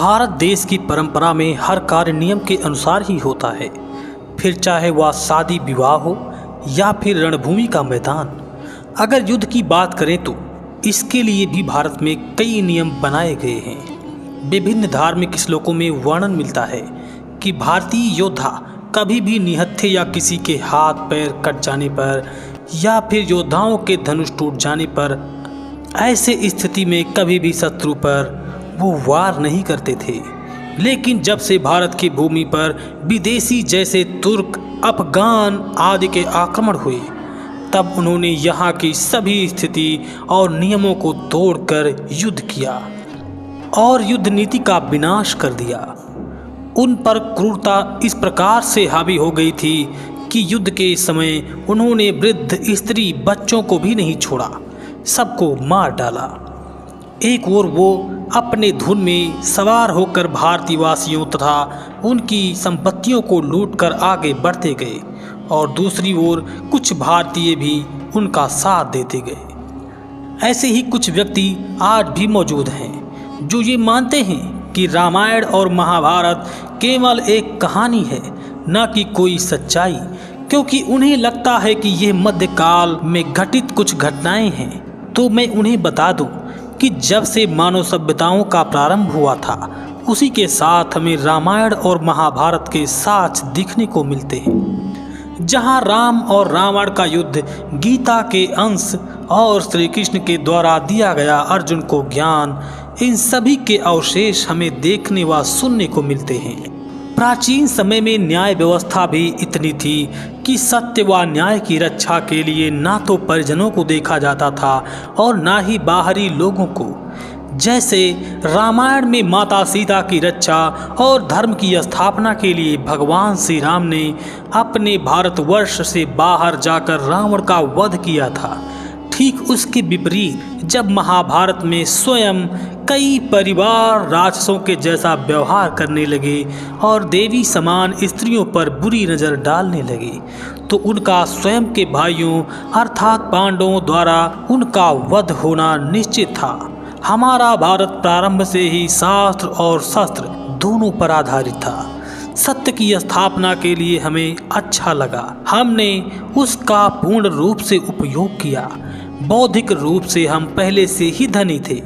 भारत देश की परंपरा में हर कार्य नियम के अनुसार ही होता है, फिर चाहे वह शादी विवाह हो या फिर रणभूमि का मैदान। अगर युद्ध की बात करें तो इसके लिए भी भारत में कई नियम बनाए गए हैं। विभिन्न धार्मिक श्लोकों में वर्णन मिलता है कि भारतीय योद्धा कभी भी निहत्थे या किसी के हाथ पैर कट जाने पर या फिर योद्धाओं के धनुष टूट जाने पर ऐसे स्थिति में कभी भी शत्रु पर वो वार नहीं करते थे। लेकिन जब से भारत की भूमि पर विदेशी जैसे तुर्क, अफगान आदि के आक्रमण हुए, तब उन्होंने यहाँ की सभी स्थिति और नियमों को तोड़कर युद्ध किया और युद्ध नीति का विनाश कर दिया। उन पर क्रूरता इस प्रकार से हावी हो गई थी कि युद्ध के समय उन्होंने वृद्ध, स्त्री, बच्चों को भी नहीं छोड़ा, सबको मार डाला। एक ओर वो अपने धुन में सवार होकर भारतीय वासियों तथा उनकी संपत्तियों को लूटकर आगे बढ़ते गए और दूसरी ओर कुछ भारतीय भी उनका साथ देते गए। ऐसे ही कुछ व्यक्ति आज भी मौजूद हैं जो ये मानते हैं कि रामायण और महाभारत केवल एक कहानी है, न कि कोई सच्चाई, क्योंकि उन्हें लगता है कि ये मध्यकाल में घटित कुछ घटनाएं हैं। तो मैं उन्हें बता दूं कि जब से मानव सभ्यताओं का प्रारंभ हुआ था, उसी के साथ हमें रामायण और महाभारत के साक्ष्य दिखने को मिलते हैं, जहां राम और रावण का युद्ध, गीता के अंश और श्री कृष्ण के द्वारा दिया गया अर्जुन को ज्ञान, इन सभी के अवशेष हमें देखने व सुनने को मिलते हैं। प्राचीन समय में न्याय व्यवस्था भी इतनी थी कि सत्य व न्याय की रक्षा के लिए ना तो परिजनों को देखा जाता था और ना ही बाहरी लोगों को। जैसे रामायण में माता सीता की रक्षा और धर्म की स्थापना के लिए भगवान श्री राम ने अपने भारतवर्ष से बाहर जाकर रावण का वध किया था, ठीक उसके विपरीत जब महाभारत में स्वयं कई परिवार राक्षसों के जैसा व्यवहार करने लगे और देवी समान स्त्रियों पर बुरी नज़र डालने लगे, तो उनका स्वयं के भाइयों अर्थात पांडवों द्वारा उनका वध होना निश्चित था। हमारा भारत प्रारंभ से ही शास्त्र और शस्त्र दोनों पर आधारित था। सत्य की स्थापना के लिए हमें अच्छा लगा, हमने उसका पूर्ण रूप से उपयोग किया। बौद्धिक रूप से हम पहले से ही धनी थे।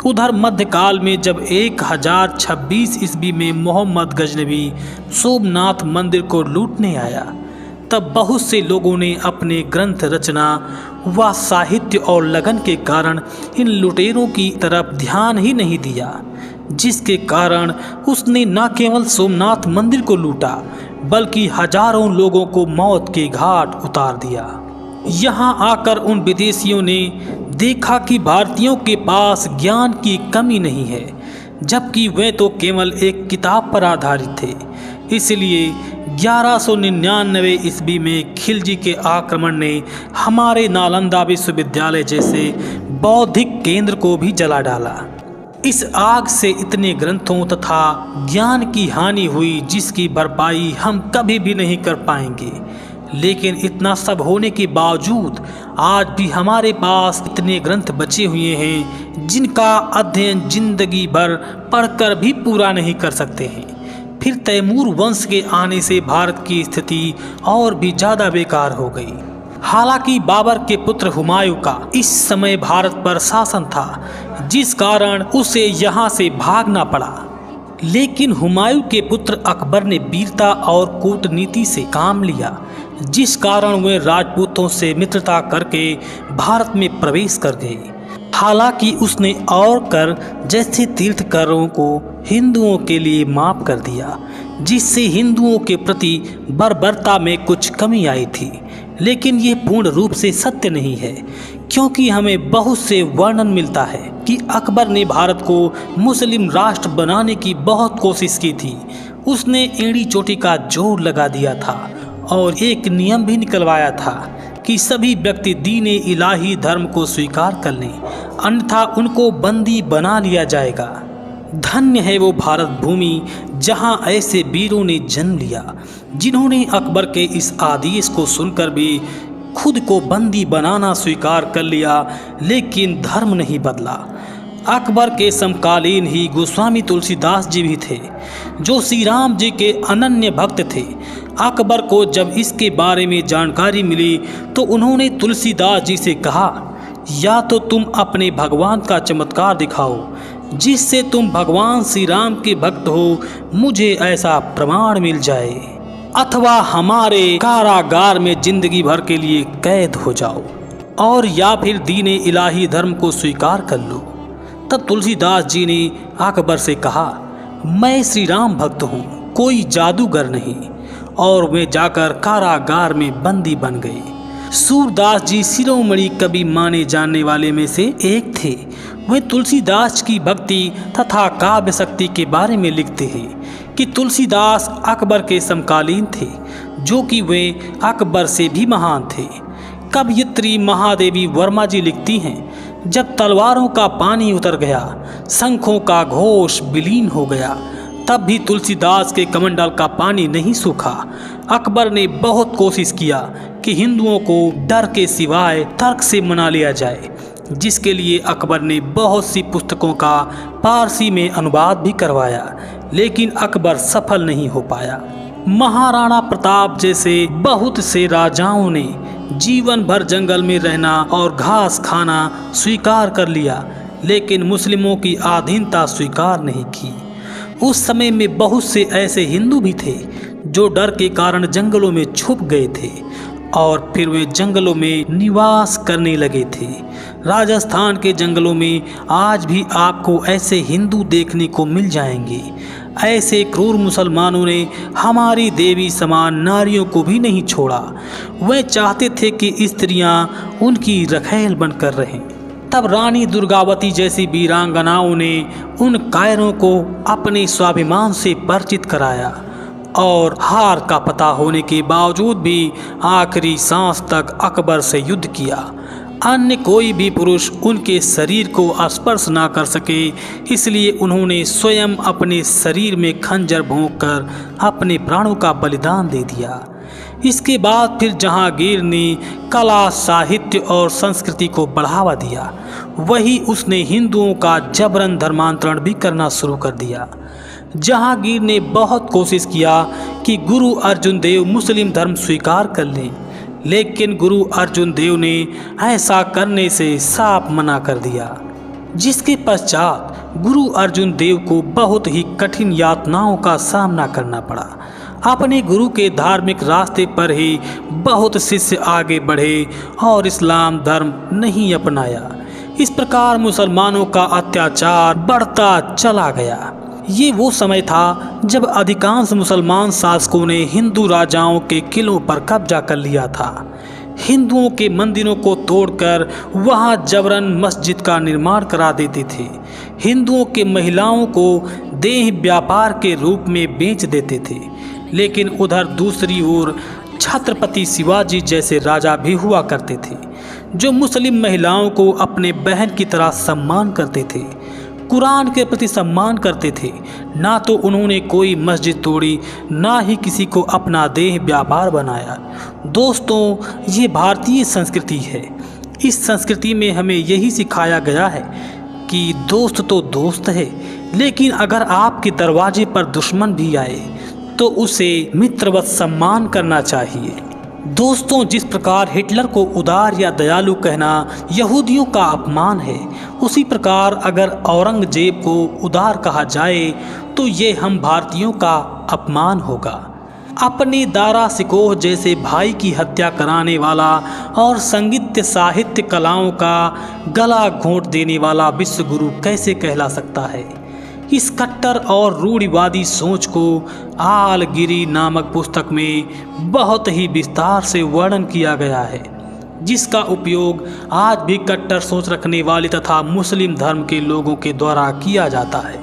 उधर मध्यकाल में जब 1026 ईस्वी में मोहम्मद गजनवी सोमनाथ मंदिर को लूटने आया, तब बहुत से लोगों ने अपने ग्रंथ रचना व साहित्य और लगन के कारण इन लुटेरों की तरफ ध्यान ही नहीं दिया, जिसके कारण उसने न केवल सोमनाथ मंदिर को लूटा बल्कि हजारों लोगों को मौत के घाट उतार दिया। यहाँ आकर उन विदेशियों ने देखा कि भारतीयों के पास ज्ञान की कमी नहीं है, जबकि वे तो केवल एक किताब पर आधारित थे। इसलिए 1199 ईस्वी में खिलजी के आक्रमण ने हमारे नालंदा विश्वविद्यालय जैसे बौद्धिक केंद्र को भी जला डाला। इस आग से इतने ग्रंथों तथा ज्ञान की हानि हुई जिसकी भरपाई हम कभी भी नहीं कर पाएंगे। लेकिन इतना सब होने के बावजूद आज भी हमारे पास इतने ग्रंथ बचे हुए हैं जिनका अध्ययन जिंदगी भर पढ़कर भी पूरा नहीं कर सकते हैं। फिर तैमूर वंश के आने से भारत की स्थिति और भी ज़्यादा बेकार हो गई। हालांकि बाबर के पुत्र हुमायूं का इस समय भारत पर शासन था, जिस कारण उसे यहाँ से भागना पड़ा। लेकिन हुमायूं के पुत्र अकबर ने वीरता और कूटनीति से काम लिया, जिस कारण वे राजपूतों से मित्रता करके भारत में प्रवेश कर गए। हालांकि उसने और कर जैसे तीर्थ करों को हिंदुओं के लिए माफ कर दिया, जिससे हिंदुओं के प्रति बर्बरता में कुछ कमी आई थी। लेकिन ये पूर्ण रूप से सत्य नहीं है, क्योंकि हमें बहुत से वर्णन मिलता है कि अकबर ने भारत को मुस्लिम राष्ट्र बनाने की बहुत कोशिश की थी। उसने एड़ी चोटी का जोर लगा दिया था और एक नियम भी निकलवाया था कि सभी व्यक्ति दीन-ए इलाही धर्म को स्वीकार कर लें, अन्यथा उनको बंदी बना लिया जाएगा। धन्य है वो भारत भूमि जहां ऐसे वीरों ने जन्म लिया, जिन्होंने अकबर के इस आदेश को सुनकर भी खुद को बंदी बनाना स्वीकार कर लिया, लेकिन धर्म नहीं बदला। अकबर के समकालीन ही गोस्वामी तुलसीदास जी भी थे, जो श्री राम जी के अनन्य भक्त थे। अकबर को जब इसके बारे में जानकारी मिली तो उन्होंने तुलसीदास जी से कहा, या तो तुम अपने भगवान का चमत्कार दिखाओ जिससे तुम भगवान श्री राम के भक्त हो, मुझे ऐसा प्रमाण मिल जाए, अथवा हमारे कारागार में जिंदगी भर के लिए कैद हो जाओ, और या फिर दीने इलाही धर्म को स्वीकार कर लो। तब तुलसीदास जी ने अकबर से कहा, मैं श्री राम भक्त हूँ, कोई जादूगर नहीं, और वे जाकर कारागार में बंदी बन गए। सूरदास जी शिरोमणि कवि माने जाने वाले में से एक थे। वे तुलसीदास की भक्ति तथा काव्य शक्ति के बारे में लिखते हैं कि तुलसीदास अकबर के समकालीन थे, जो कि वे अकबर से भी महान थे। कवयित्री महादेवी वर्मा जी लिखती हैं, जब तलवारों का पानी उतर गया, शंखों का घोष विलीन हो गया, तब भी तुलसीदास के कमंडल का पानी नहीं सूखा। अकबर ने बहुत कोशिश किया कि हिंदुओं को डर के सिवाय तर्क से मना लिया जाए, जिसके लिए अकबर ने बहुत सी पुस्तकों का पारसी में अनुवाद भी करवाया, लेकिन अकबर सफल नहीं हो पाया। महाराणा प्रताप जैसे बहुत से राजाओं ने जीवन भर जंगल में रहना और घास खाना स्वीकार कर लिया, लेकिन मुस्लिमों की अधीनता स्वीकार नहीं की। उस समय में बहुत से ऐसे हिंदू भी थे जो डर के कारण जंगलों में छुप गए थे और फिर वे जंगलों में निवास करने लगे थे। राजस्थान के जंगलों में आज भी आपको ऐसे हिंदू देखने को मिल जाएंगे। ऐसे क्रूर मुसलमानों ने हमारी देवी समान नारियों को भी नहीं छोड़ा। वे चाहते थे कि स्त्रियां उनकी रखैल बनकर रहें। तब रानी दुर्गावती जैसी वीरांगनाओं ने उन कायरों को अपने स्वाभिमान से परिचित कराया और हार का पता होने के बावजूद भी आखिरी सांस तक अकबर से युद्ध किया। अन्य कोई भी पुरुष उनके शरीर को स्पर्श ना कर सके, इसलिए उन्होंने स्वयं अपने शरीर में खंजर भोंककर अपने प्राणों का बलिदान दे दिया। इसके बाद फिर जहांगीर ने कला, साहित्य और संस्कृति को बढ़ावा दिया, वही उसने हिंदुओं का जबरन धर्मांतरण भी करना शुरू कर दिया। जहांगीर ने बहुत कोशिश किया कि गुरु अर्जुन देव मुस्लिम धर्म स्वीकार कर लें, लेकिन गुरु अर्जुन देव ने ऐसा करने से साफ मना कर दिया, जिसके पश्चात गुरु अर्जुन देव को बहुत ही कठिन यातनाओं का सामना करना पड़ा। अपने गुरु के धार्मिक रास्ते पर ही बहुत शिष्य आगे बढ़े और इस्लाम धर्म नहीं अपनाया। इस प्रकार मुसलमानों का अत्याचार बढ़ता चला गया। ये वो समय था जब अधिकांश मुसलमान शासकों ने हिंदू राजाओं के किलों पर कब्जा कर लिया था। हिंदुओं के मंदिरों को तोड़कर वहां जबरन मस्जिद का निर्माण करा देते थे। हिंदुओं के महिलाओं को देह व्यापार के रूप में बेच देते थे। लेकिन उधर दूसरी ओर छत्रपति शिवाजी जैसे राजा भी हुआ करते थे, जो मुस्लिम महिलाओं को अपने बहन की तरह सम्मान करते थे, कुरान के प्रति सम्मान करते थे। ना तो उन्होंने कोई मस्जिद तोड़ी, ना ही किसी को अपना देह व्यापार बनाया। दोस्तों, ये भारतीय संस्कृति है। इस संस्कृति में हमें यही सिखाया गया है कि दोस्त तो दोस्त है, लेकिन अगर आपके दरवाजे पर दुश्मन भी आए तो उसे मित्रवत सम्मान करना चाहिए। दोस्तों, जिस प्रकार हिटलर को उदार या दयालु कहना यहूदियों का अपमान है, उसी प्रकार अगर औरंगजेब को उदार कहा जाए तो ये हम भारतीयों का अपमान होगा। अपने दारा सिकोह जैसे भाई की हत्या कराने वाला और संगीत साहित्य कलाओं का गला घोंट देने वाला विश्व गुरु कैसे कहला सकता है? इस कट्टर और रूढ़िवादी सोच को आलगिरी नामक पुस्तक में बहुत ही विस्तार से वर्णन किया गया है, जिसका उपयोग आज भी कट्टर सोच रखने वाले तथा मुस्लिम धर्म के लोगों के द्वारा किया जाता है।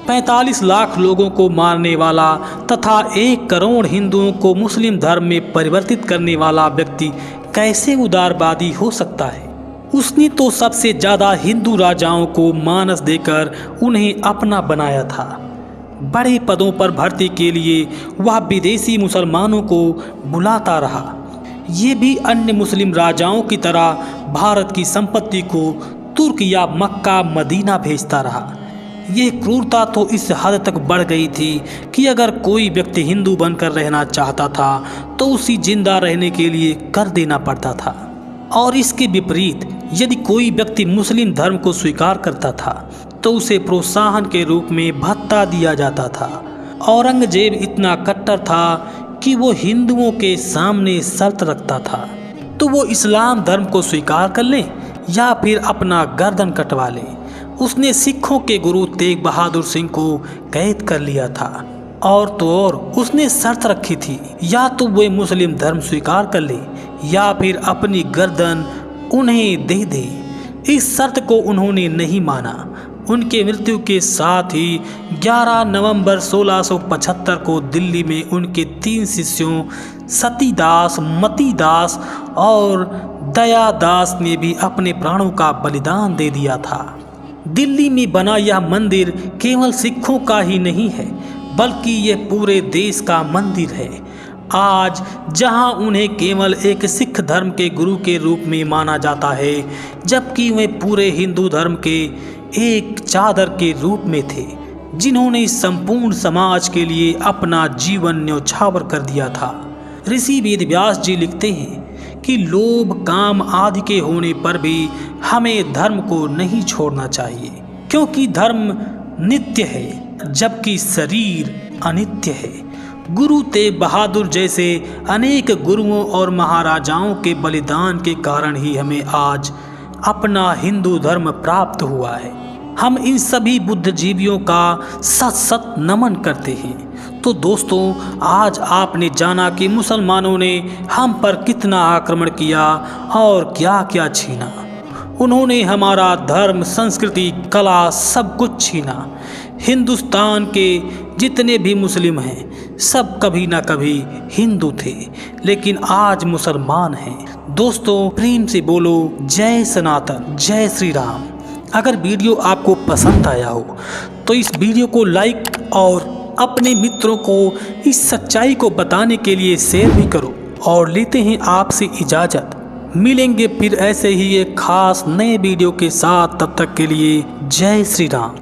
45 लाख लोगों को मारने वाला तथा 1 करोड़ हिंदुओं को मुस्लिम धर्म में परिवर्तित करने वाला व्यक्ति कैसे उदारवादी हो सकता है? उसने तो सबसे ज़्यादा हिंदू राजाओं को मानस देकर उन्हें अपना बनाया था। बड़े पदों पर भर्ती के लिए वह विदेशी मुसलमानों को बुलाता रहा। ये भी अन्य मुस्लिम राजाओं की तरह भारत की संपत्ति को तुर्क या मक्का मदीना भेजता रहा। ये क्रूरता तो इस हद तक बढ़ गई थी कि अगर कोई व्यक्ति हिंदू बनकर रहना चाहता था तो उसे जिंदा रहने के लिए कर देना पड़ता था, और इसके विपरीत यदि कोई व्यक्ति मुस्लिम धर्म को स्वीकार करता था तो उसे प्रोत्साहन के रूप में भत्ता दिया जाता था। औरंगजेब इतना कट्टर था कि वो हिंदुओं के सामने शर्त रखता था तो वो इस्लाम धर्म को स्वीकार कर ले या फिर अपना गर्दन कटवा ले। उसने सिखों के गुरु तेग बहादुर सिंह को कैद कर लिया था, और तो और उसने शर्त रखी थी या तो वे मुस्लिम धर्म स्वीकार कर ले या फिर अपनी गर्दन उन्हें दे दे। इस शर्त को उन्होंने नहीं माना। उनके मृत्यु के साथ ही 11 नवंबर 1675 को दिल्ली में उनके 3 शिष्यों सतीदास, मतीदास और दयादास ने भी अपने प्राणों का बलिदान दे दिया था। दिल्ली में बना यह मंदिर केवल सिखों का ही नहीं है, बल्कि यह पूरे देश का मंदिर है। आज जहां उन्हें केवल एक सिख धर्म के गुरु के रूप में माना जाता है, जबकि वे पूरे हिंदू धर्म के एक चादर के रूप में थे जिन्होंने संपूर्ण समाज के लिए अपना जीवन न्यौछावर कर दिया था। ऋषि वेदव्यास जी लिखते हैं कि लोभ, काम आदि के होने पर भी हमें धर्म को नहीं छोड़ना चाहिए, क्योंकि धर्म नित्य है जबकि शरीर अनित्य है। गुरु तेग बहादुर जैसे अनेक गुरुओं और महाराजाओं के बलिदान के कारण ही हमें आज अपना हिंदू धर्म प्राप्त हुआ है। हम इन सभी बुद्धिजीवियों का सत सत नमन करते हैं। तो दोस्तों, आज आपने जाना कि मुसलमानों ने हम पर कितना आक्रमण किया और क्या क्या छीना। उन्होंने हमारा धर्म, संस्कृति, कला सब कुछ छीना। हिंदुस्तान के जितने भी मुस्लिम हैं सब कभी ना कभी हिंदू थे, लेकिन आज मुसलमान हैं। दोस्तों, प्रेम से बोलो जय सनातन, जय श्री राम। अगर वीडियो आपको पसंद आया हो तो इस वीडियो को लाइक और अपने मित्रों को इस सच्चाई को बताने के लिए शेयर भी करो। और लेते हैं आपसे इजाज़त। मिलेंगे फिर ऐसे ही एक खास नए वीडियो के साथ। तब तक के लिए जय श्री राम।